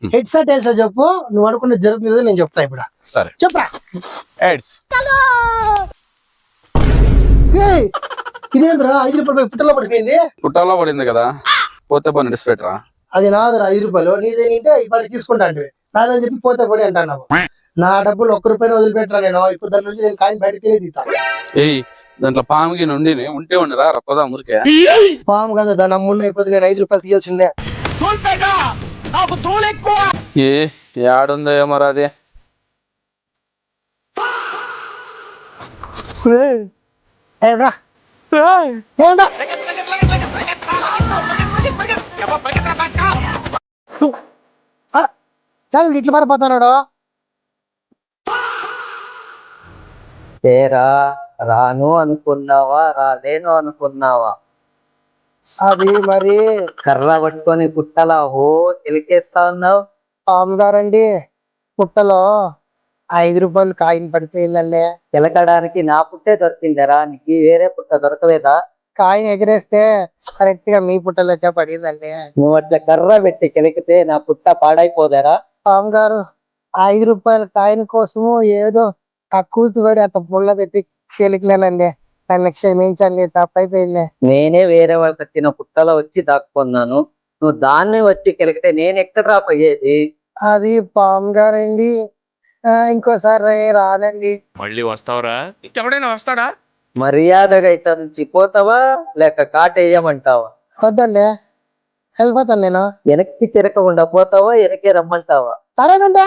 Head set వేసా చెప్పు, నువ్వు అనుకున్న జరుగుతుంది నేను చెప్తా ఇప్పుడు. సరే చెప్పరా. హెడ్స్. ఏయ్, ఇదేంద్రా 5 రూపాయలు పుట్టలో పడిపోయింది. పుట్టాలో పడింది కదా, పోతే పని డిస్పెట్రా. అది నాదురా 5 రూపాయలు, నీదేంటే ఇప్పటి తీసుకుంటా అంటే నాదని చెప్పి పోతే పడి అంటున్నావు. నా డబ్బులు 1 రూపాయలు వదిలిపెట్టరా నేను. ఇప్పుడు దాని నుంచి నేను కాయిన్ బయటకి తీతా. ఏయ్, దాంట్లో పాముకి నుండి ఉంటే ఉండరా రొక్కదా మురికే. పాము కదా, దాని అమ్మున్న అయిపోతే నేను 5 రూపాయలు తీయాల్సిందే. ఏ ఏడుందో ఏమో అది. ఏడ్రా, ఏడ్రా. చాలు ఇట్లా మారిపోతున్నాడు. తేరా రాను అనుకున్నావా, రాలేను అనుకున్నావా? అది మరి కర్ర పట్టుకొని పుట్టలా హో తెలికేస్తా ఉన్నావు. పాము గారండి, పుట్టలో 5 రూపాయలు కాయిన్ పడిపోయిందండి. చిలకడానికి నా పుట్టే దొరికిందరా, నీకు వేరే పుట్ట దొరకలేదా? కాయిన్ ఎగరేస్తే కరెక్ట్ గా మీ పుట్టలోకే పడిందండి. నువ్వు అట్లా కర్ర పెట్టి కెలికితే నా పుట్ట పాడైపోదారా? పాము గారు 5 రూపాయల కాయిన్ కోసము ఏదో కక్కుతూ పడి అట్లా పుల్ల పెట్టి కెలికినానండి. నన్ను క్షమించండి, తప్పైపోయింది. నేనే వేరే వాళ్ళు కట్టిన పుట్టలో వచ్చి దాక్కున్నాను, నువ్వు దాన్ని వచ్చి కెలికితే నేను ఎక్కడ పోయేది? అది పాము గారండి, ఇంకోసారి రానండి. మళ్ళీ వస్తావురా? ఎవడైనా వస్తాడా? మర్యాదగా అయితే నుంచి పోతావా లేక కాటేయమంటావా? వద్దండి, వెళ్ళిపోతాను నేను. వెనక్కి తిరగకుండా పోతావా, వెనకే రమ్మంటావా? సరేనండి.